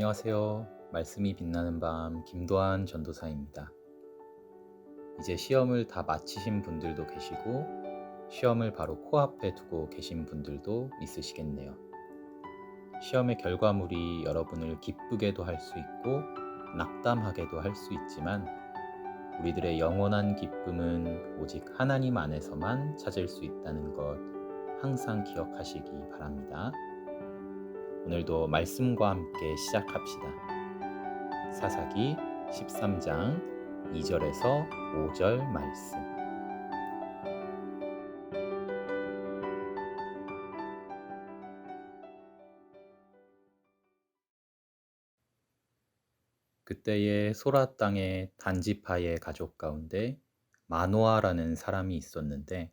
안녕하세요. 말씀이 빛나는 밤 김도한 전도사입니다. 이제 시험을 다 마치신 분들도 계시고 시험을 바로 코앞에 두고 계신 분들도 있으시겠네요. 시험의 결과물이 여러분을 기쁘게도 할 수 있고 낙담하게도 할 수 있지만 우리들의 영원한 기쁨은 오직 하나님 안에서만 찾을 수 있다는 것 항상 기억하시기 바랍니다. 오늘도 말씀과 함께 시작합시다. 사사기 13장 2절에서 5절 말씀. 그때에 소라 땅의 단지파의 가족 가운데 마노아라는 사람이 있었는데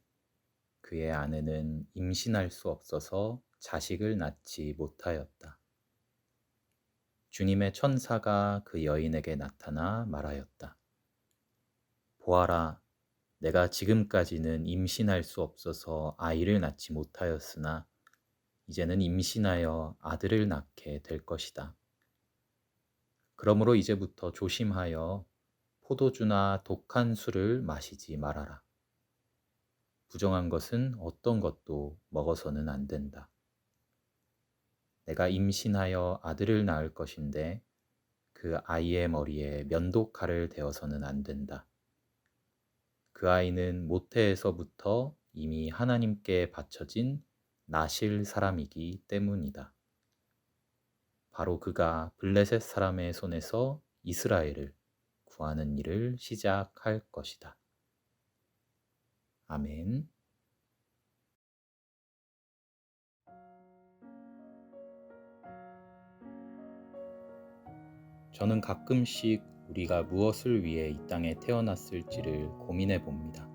그의 아내는 임신할 수 없어서 자식을 낳지 못하였다. 주님의 천사가 그 여인에게 나타나 말하였다. 보아라, 내가 지금까지는 임신할 수 없어서 아이를 낳지 못하였으나 이제는 임신하여 아들을 낳게 될 것이다. 그러므로 이제부터 조심하여 포도주나 독한 술을 마시지 말아라. 부정한 것은 어떤 것도 먹어서는 안 된다. 내가 임신하여 아들을 낳을 것인데 그 아이의 머리에 면도칼을 대어서는 안 된다. 그 아이는 모태에서부터 이미 하나님께 바쳐진 나실 사람이기 때문이다. 바로 그가 블레셋 사람의 손에서 이스라엘을 구하는 일을 시작할 것이다. 아멘. 저는 가끔씩 우리가 무엇을 위해 이 땅에 태어났을지를 고민해 봅니다.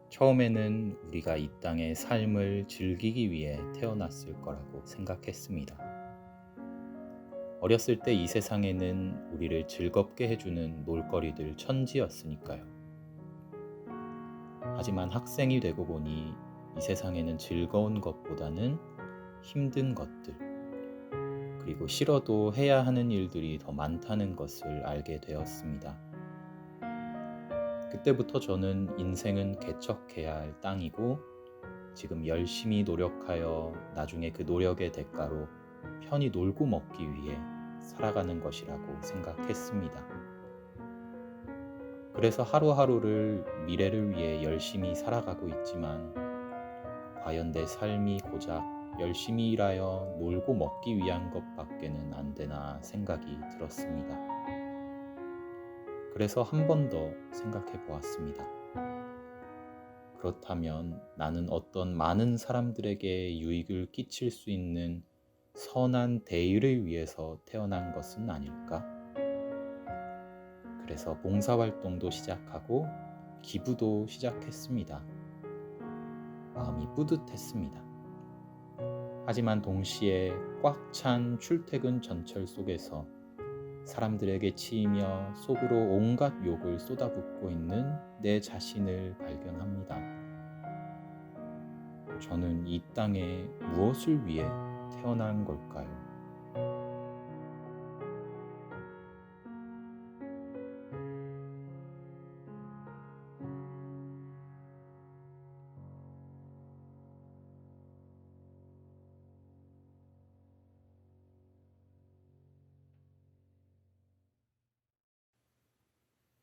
처음에는 우리가 이 땅의 삶을 즐기기 위해 태어났을 거라고 생각했습니다. 어렸을 때 이 세상에는 우리를 즐겁게 해주는 놀거리들 천지였으니까요. 하지만 학생이 되고 보니 이 세상에는 즐거운 것보다는 힘든 것들, 그리고 싫어도 해야 하는 일들이 더 많다는 것을 알게 되었습니다. 그때부터 저는 인생은 개척해야 할 땅이고 지금 열심히 노력하여 나중에 그 노력의 대가로 편히 놀고 먹기 위해 살아가는 것이라고 생각했습니다. 그래서 하루하루를 미래를 위해 열심히 살아가고 있지만 과연 내 삶이 고작 열심히 일하여 놀고 먹기 위한 것밖에는 안 되나 생각이 들었습니다. 그래서 한 번 더 생각해 보았습니다. 그렇다면 나는 어떤 많은 사람들에게 유익을 끼칠 수 있는 선한 대의를 위해서 태어난 것은 아닐까? 그래서 봉사활동도 시작하고 기부도 시작했습니다. 마음이 뿌듯했습니다. 하지만 동시에 꽉 찬 출퇴근 전철 속에서 사람들에게 치이며 속으로 온갖 욕을 쏟아붓고 있는 내 자신을 발견합니다. 저는 이 땅에 무엇을 위해 태어난 걸까요?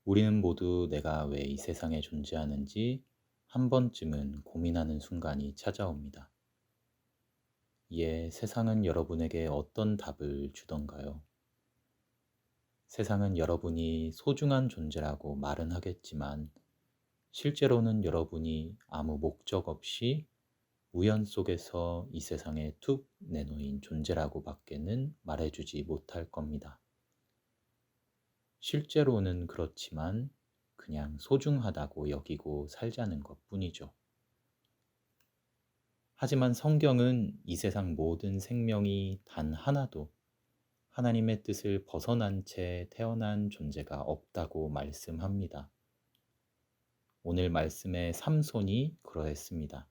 우리는 모두 내가 왜 이 세상에 존재하는지 한 번쯤은 고민하는 순간이 찾아옵니다. 이에 세상은 여러분에게 어떤 답을 주던가요? 세상은 여러분이 소중한 존재라고 말은 하겠지만 실제로는 여러분이 아무 목적 없이 우연 속에서 이 세상에 툭 내놓인 존재라고 밖에는 말해주지 못할 겁니다. 실제로는 그렇지만 그냥 소중하다고 여기고 살자는 것 뿐이죠. 하지만 성경은 이 세상 모든 생명이 단 하나도 하나님의 뜻을 벗어난 채 태어난 존재가 없다고 말씀합니다. 오늘 말씀의 삼손이 그러했습니다.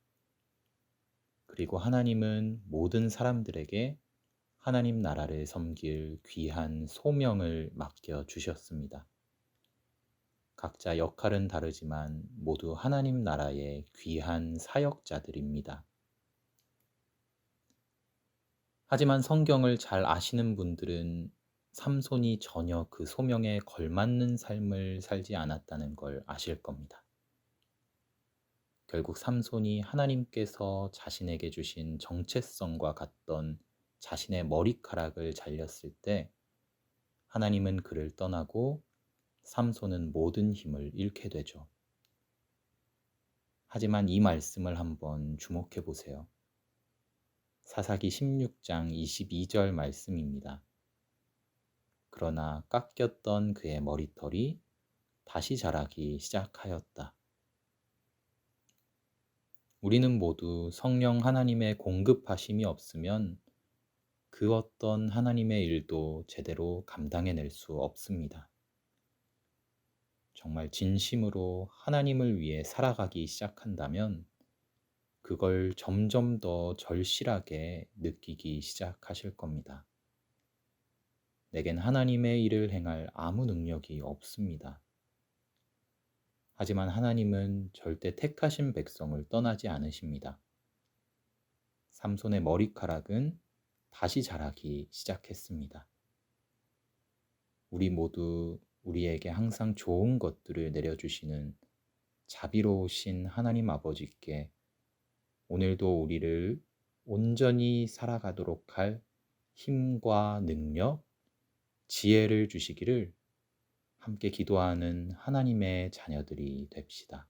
그리고 하나님은 모든 사람들에게 하나님 나라를 섬길 귀한 소명을 맡겨 주셨습니다. 각자 역할은 다르지만 모두 하나님 나라의 귀한 사역자들입니다. 하지만 성경을 잘 아시는 분들은 삼손이 전혀 그 소명에 걸맞는 삶을 살지 않았다는 걸 아실 겁니다. 결국 삼손이 하나님께서 자신에게 주신 정체성과 같던 자신의 머리카락을 잘렸을 때 하나님은 그를 떠나고 삼손은 모든 힘을 잃게 되죠. 하지만 이 말씀을 한번 주목해 보세요. 사사기 16장 22절 말씀입니다. 그러나 깎였던 그의 머리털이 다시 자라기 시작하였다. 우리는 모두 성령 하나님의 공급하심이 없으면 그 어떤 하나님의 일도 제대로 감당해낼 수 없습니다. 정말 진심으로 하나님을 위해 살아가기 시작한다면 그걸 점점 더 절실하게 느끼기 시작하실 겁니다. 내겐 하나님의 일을 행할 아무 능력이 없습니다. 하지만 하나님은 절대 택하신 백성을 떠나지 않으십니다. 삼손의 머리카락은 다시 자라기 시작했습니다. 우리 모두 우리에게 항상 좋은 것들을 내려주시는 자비로우신 하나님 아버지께 오늘도 우리를 온전히 살아가도록 할 힘과 능력, 지혜를 주시기를 함께 기도하는 하나님의 자녀들이 됩시다.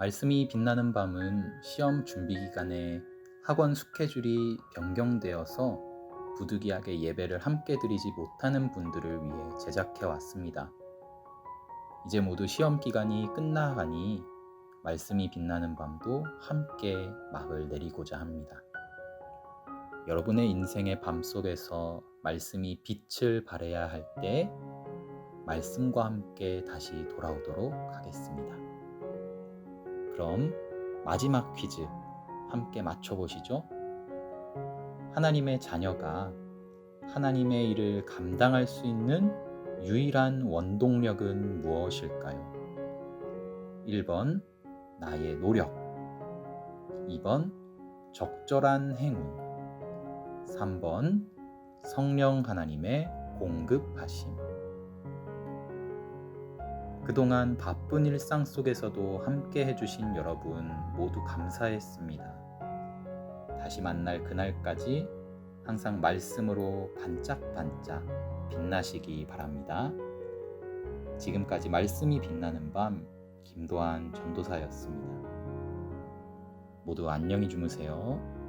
말씀이 빛나는 밤은 시험 준비 기간에 학원 스케줄이 변경되어서 부득이하게 예배를 함께 드리지 못하는 분들을 위해 제작해 왔습니다. 이제 모두 시험 기간이 끝나가니 말씀이 빛나는 밤도 함께 막을 내리고자 합니다. 여러분의 인생의 밤 속에서 말씀이 빛을 발해야 할 때 말씀과 함께 다시 돌아오도록 하겠습니다. 그럼 마지막 퀴즈 함께 맞춰보시죠. 하나님의 자녀가 하나님의 일을 감당할 수 있는 유일한 원동력은 무엇일까요? 1번 나의 노력, 2번 적절한 행운, 3번 성령 하나님의 공급하심. 그동안 바쁜 일상 속에서도 함께 해주신 여러분 모두 감사했습니다. 다시 만날 그날까지 항상 말씀으로 반짝반짝 빛나시기 바랍니다. 지금까지 말씀이 빛나는 밤 김도한 전도사였습니다. 모두 안녕히 주무세요.